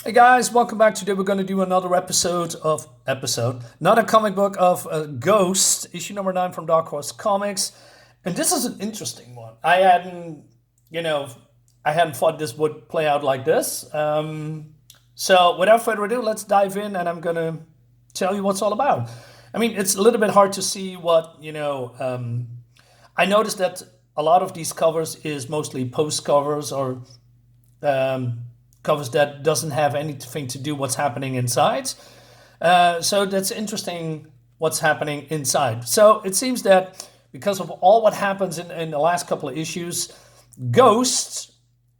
Hey guys, welcome back. Today we're going to do another not a comic book of Ghost, issue number 9 from Dark Horse Comics. And this is an interesting one. You know, I hadn't thought this would play out like this. So without further ado, let's dive in and I'm going to tell you what's all about. I mean, it's a little bit hard to see I noticed that a lot of these covers is mostly post covers or covers that doesn't have anything to do what's happening inside. So that's interesting what's happening inside. So it seems that because of all what happens in the last couple of issues, Ghost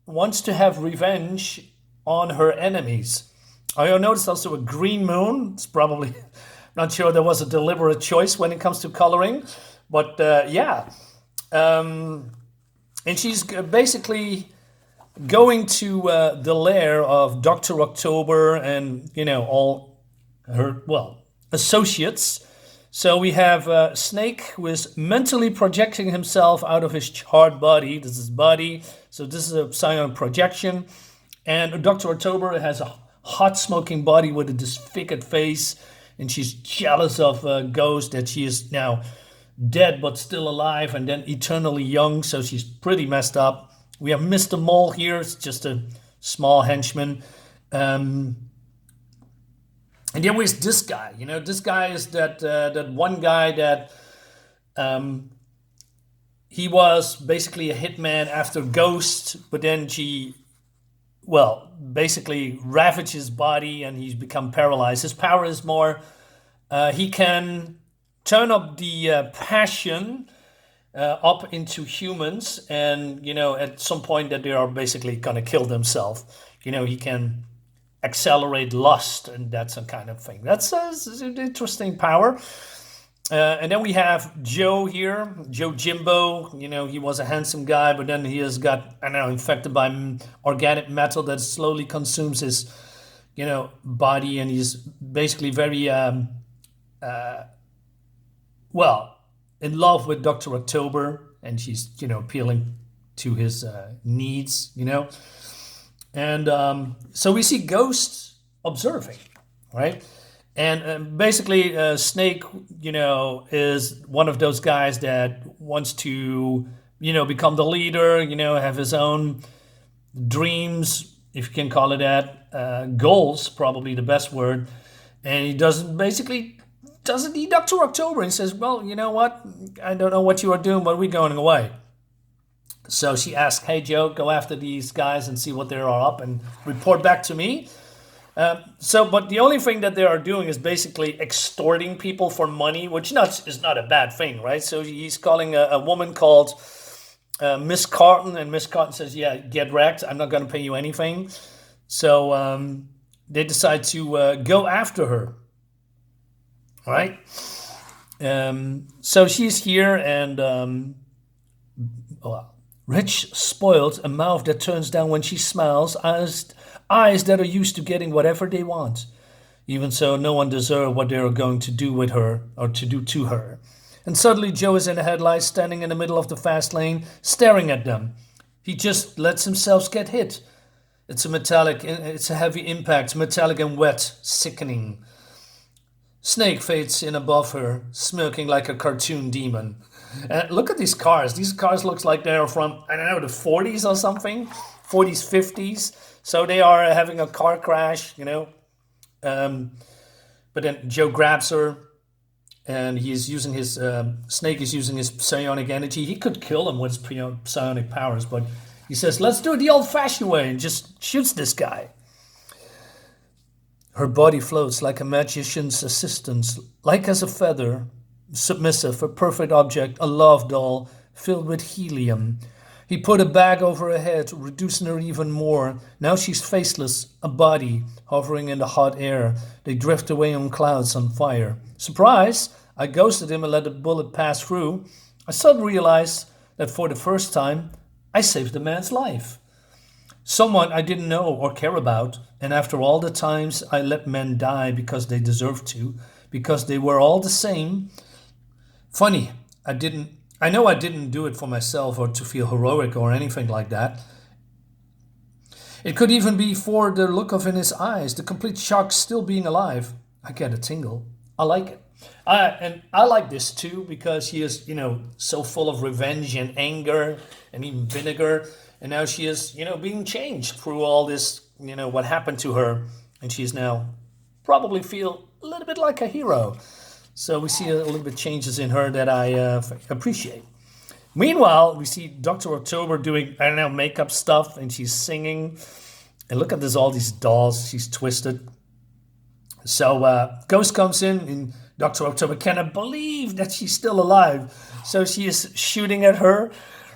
wants to have revenge on her enemies. I noticed also a green moon. It's probably not sure there was a deliberate choice when it comes to coloring, but yeah. And she's basically going to the lair of Dr. October and, all her, associates. So we have Snake, who is mentally projecting himself out of his charred body. This is his body. So this is a psionic projection. And Dr. October has a hot smoking body with a disfigured face. And she's jealous of Ghost, that she is now dead but still alive and then eternally young. So she's pretty messed up. We have Mr. Mole here. It's just a small henchman. And then there's this guy. This guy is that one guy that he was basically a hitman after Ghost, but then she, basically ravaged his body and he's become paralyzed. His power is more, he can turn up the passion up into humans, and at some point that they are basically gonna kill themselves. He can accelerate lust and that's a kind of thing. That's an interesting power. And then we have Joe here, Joe Yimbo. He was a handsome guy, but then he has got infected by organic metal that slowly consumes his body, and he's basically very in love with Dr. October, and she's, appealing to his needs, And so we see Ghost observing, right? And basically Snake, is one of those guys that wants to, become the leader, have his own dreams, if you can call it that, goals, probably the best word. And he doesn't need Dr. October, and says, well, you know what? I don't know what you are doing, but we're going away. So she asked, hey, Joe, go after these guys and see what they are up and report back to me. But the only thing that they are doing is basically extorting people for money, which is not a bad thing, right? So he's calling a woman called Miss Carton, and Miss Carton says, yeah, get wrecked. I'm not going to pay you anything. So they decide to go after her. Right? So she's here, and rich, spoiled, a mouth that turns down when she smiles, eyes that are used to getting whatever they want. Even so, no one deserves what they are going to do with her or to do to her. And suddenly Joe is in the headlights, standing in the middle of the fast lane, staring at them. He just lets himself get hit. It's a heavy impact, metallic and wet, sickening. Snake fades in above her, smirking like a cartoon demon. And look at these cars. These cars look like they're from, the 40s or something. 40s, 50s. So they are having a car crash, But then Joe grabs her, and he's using his, Snake is using his psionic energy. He could kill him with his psionic powers, but he says, let's do it the old-fashioned way, and just shoots this guy. Her body floats like a magician's assistant, light as a feather, submissive, a perfect object, a love doll filled with helium. He put a bag over her head, reducing her even more. Now she's faceless, a body hovering in the hot air. They drift away on clouds on fire. Surprise! I ghosted him and let the bullet pass through. I suddenly realized that for the first time, I saved the man's life. Someone I didn't know or care about, and after all the times I let men die because they deserved to, because they were all the same. Funny, I know I didn't do it for myself or to feel heroic or anything like that. It could even be for the look of in his eyes, the complete shock still being alive. I get a tingle. I like it. And I like this too because she is, so full of revenge and anger and even vinegar. And now she is, being changed through all this, what happened to her. And she's now probably feel a little bit like a hero. So we see a little bit changes in her that I appreciate. Meanwhile, we see Dr. October doing, makeup stuff, and she's singing. And look at this, all these dolls. She's twisted. So Ghost comes in, and Dr. October cannot believe that she's still alive. So she is shooting at her,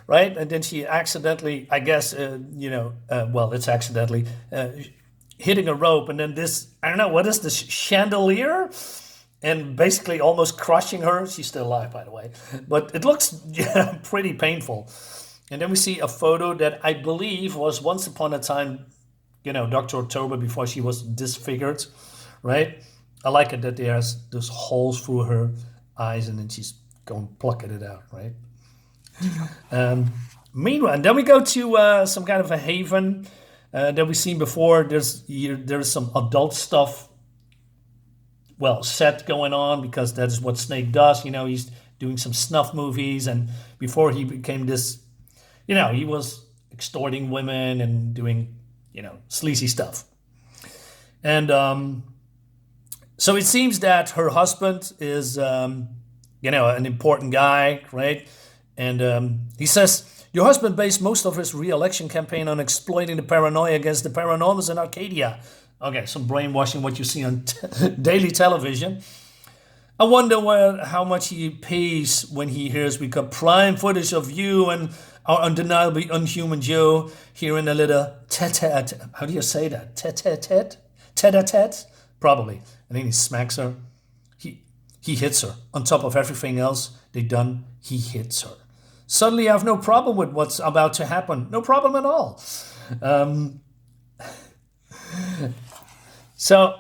right? And then she accidentally, I guess, it's accidentally, hitting a rope. And then this, what is this, chandelier? And basically almost crushing her. She's still alive, by the way. But it looks pretty painful. And then we see a photo that I believe was once upon a time, Dr. October before she was disfigured, right? I like it that there's those holes through her eyes and then she's going plucking it out, right? Meanwhile, and then we go to some kind of a haven that we've seen before. There's some adult stuff set going on because that's what Snake does. He's doing some snuff movies, and before he became this, he was extorting women and doing, sleazy stuff. And so it seems that her husband is, an important guy, right? And he says, your husband based most of his re-election campaign on exploiting the paranoia against the paranormals in Arcadia. Okay, some brainwashing, what you see on daily television. I wonder how much he pays when he hears we got prime footage of you and our undeniably unhuman Joe here in a little tete-a-tete. How do you say that? Tete-a-tete? Tete-a-tete? Probably. And then he smacks her. He hits her. On top of everything else they done, he hits her. Suddenly I have no problem with what's about to happen. No problem at all. So,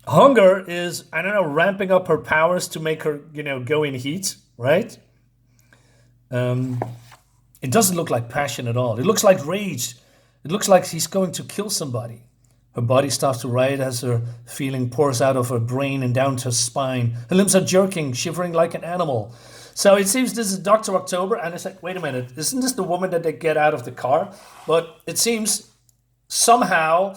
Hunger is, ramping up her powers to make her, go in heat, right? It doesn't look like passion at all. It looks like rage. It looks like she's going to kill somebody. Her body starts to riot as her feeling pours out of her brain and down to her spine. Her limbs are jerking, shivering like an animal. So it seems this is Dr. October, and it's like, wait a minute, isn't this the woman that they get out of the car? But it seems somehow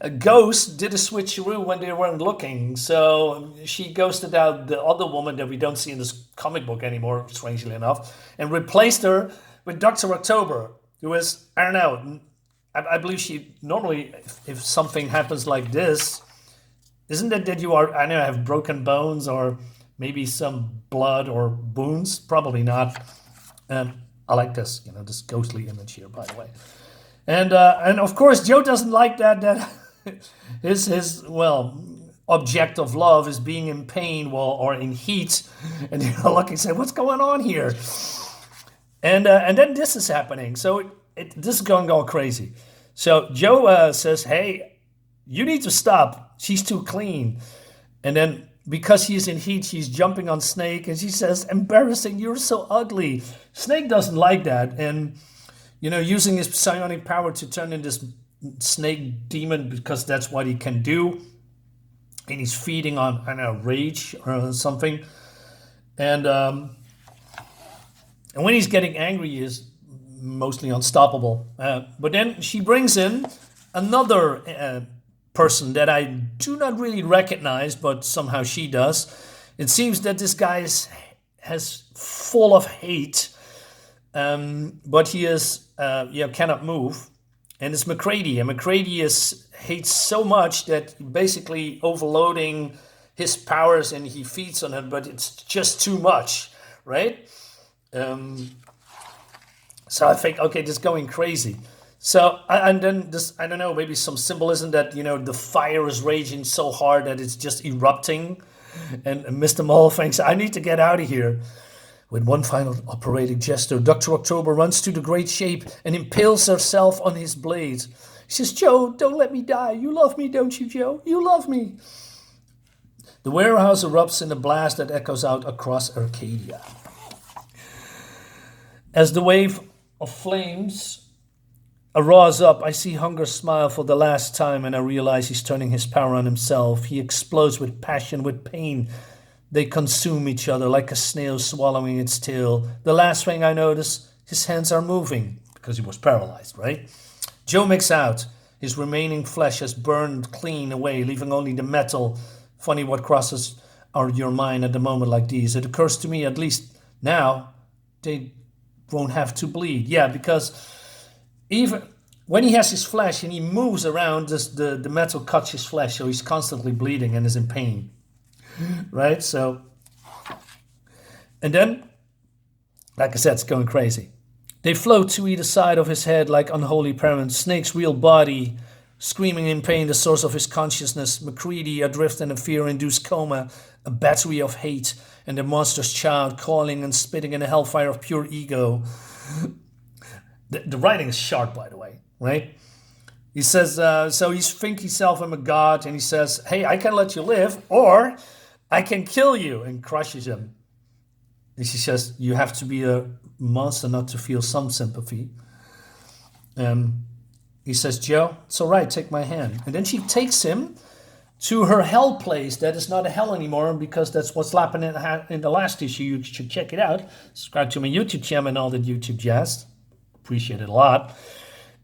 a ghost did a switcheroo when they weren't looking. So she ghosted out the other woman that we don't see in this comic book anymore, strangely enough, and replaced her with Dr. October, who is, I believe she normally, if something happens like this, isn't it that you are, have broken bones or maybe some blood or wounds? Probably not. I like this, this ghostly image here, by the way. And of course, Joe doesn't like that his object of love is being in pain or in heat. And Lucky said, what's going on here? And then this is happening. So this is going all crazy. So Joe says, hey, you need to stop. She's too clean. And then because he's in heat, she's jumping on Snake. And she says, embarrassing, you're so ugly. Snake doesn't like that. And using his psionic power to turn into this snake demon because that's what he can do. And he's feeding on, rage or something. And when he's getting angry, he is mostly unstoppable. But then she brings in another person that I do not really recognize, but somehow she does. It seems that this guy has full of hate. But he is, cannot move. And it's MacReady. And MacReady hates so much that basically overloading his powers and he feeds on it, but it's just too much, right? So I think, okay, this is going crazy. So, and then this, I don't know, maybe some symbolism that, the fire is raging so hard that it's just erupting. And Mr. Mole thinks, I need to get out of here. With one final operating gesture, Dr. October runs to the great shape and impales herself on his blade. She says, Joe, don't let me die. You love me, don't you, Joe? You love me. The warehouse erupts in a blast that echoes out across Arcadia. As the wave of flames arouse up. I see hunger smile for the last time, and I realize he's turning his power on himself. He explodes with passion, with pain. They consume each other like a snail swallowing its tail. The last thing I notice, his hands are moving, because he was paralyzed, right? Joe makes out. His remaining flesh has burned clean away, leaving only the metal. Funny what crosses your mind at a moment like these. It occurs to me, at least now, they won't have to bleed. Yeah, because even when he has his flesh and he moves around, the metal cuts his flesh, so he's constantly bleeding and is in pain. Right? So, and then, like I said, it's going crazy. They float to either side of his head like unholy parents. Snake's real body, screaming in pain, the source of his consciousness. MacReady adrift in a fear-induced coma, a battery of hate, and the monster's child calling and spitting in a hellfire of pure ego. The writing is sharp, by the way, right? He says, so he thinks himself I'm a god, and he says, hey, I can let you live, or I can kill you, and crushes him. And she says, you have to be a monster not to feel some sympathy. He says, Joe, it's all right, take my hand. And then she takes him to her hell place that is not a hell anymore, because that's what's happening in the last issue. You should check it out. Subscribe to my YouTube channel and all that YouTube jazz. Appreciate it a lot.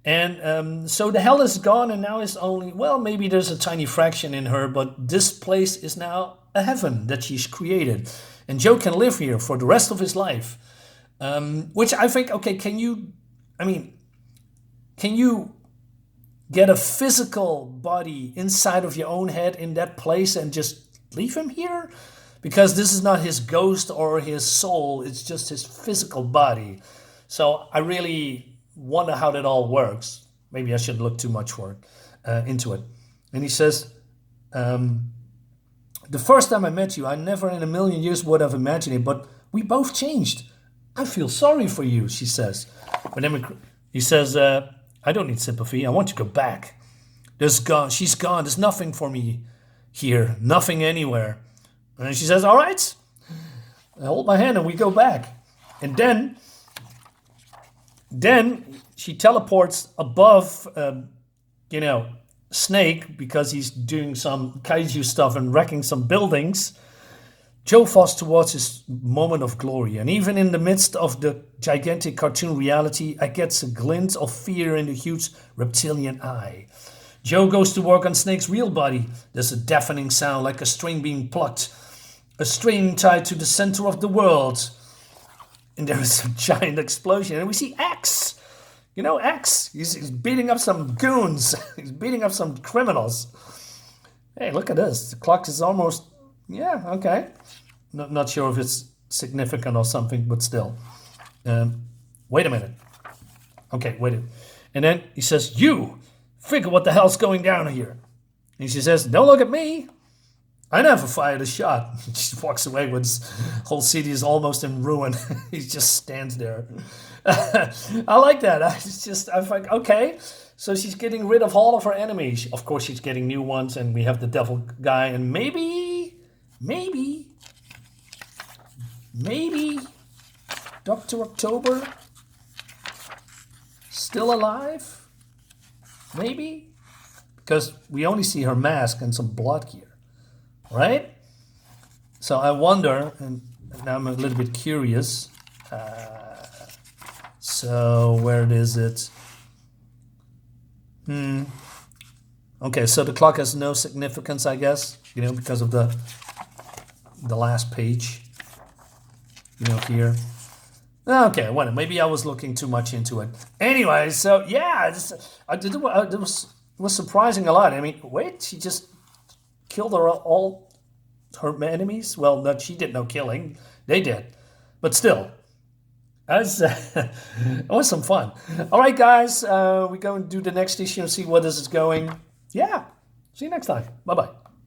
And so the hell is gone, and now it's only, well, maybe there's a tiny fraction in her, but this place is now a heaven that she's created. And Joe can live here for the rest of his life. Which I think, okay, can you get a physical body inside of your own head in that place and just leave him here? Because this is not his ghost or his soul, it's just his physical body. So I really wonder how that all works. Maybe I shouldn't look too much into it. And he says, the first time I met you, I never in a million years would have imagined it, but we both changed. I feel sorry for you, she says. But then he says, I don't need sympathy. I want to go back. She's gone. There's nothing for me here. Nothing anywhere. And then she says, all right. Hold my hand and we go back. And then she teleports above, Snake, because he's doing some kaiju stuff and wrecking some buildings. Joe falls towards his moment of glory, and even in the midst of the gigantic cartoon reality, I get a glint of fear in the huge reptilian eye. Joe goes to work on Snake's real body. There's a deafening sound like a string being plucked, a string tied to the center of the world. And there is a giant explosion, and we see X. X. He's beating up some goons. He's beating up some criminals. Hey, look at this. The clock is almost... Yeah, okay. Not sure if it's significant or something, but still. Wait a minute. Okay, wait a minute. And then he says, you, figure what the hell's going down here. And she says, don't look at me. I never fired a shot. She walks away when his whole city is almost in ruin. He just stands there. I like that. I'm like, okay. So she's getting rid of all of her enemies. Of course, she's getting new ones, and we have the devil guy, and maybe Dr. October still alive? Maybe? Because we only see her mask and some blood here, right? So I wonder, and now I'm a little bit curious. So where is it? Okay, so the clock has no significance, I guess, because of the last page, here. Okay, well, maybe I was looking too much into it. Anyway, so yeah, it was surprising a lot. I mean, wait, she just killed all her enemies? Well, no, she did no killing. They did. But still, it was some fun. All right, guys, we're going to do the next issue and see where this is going. Yeah, see you next time. Bye-bye.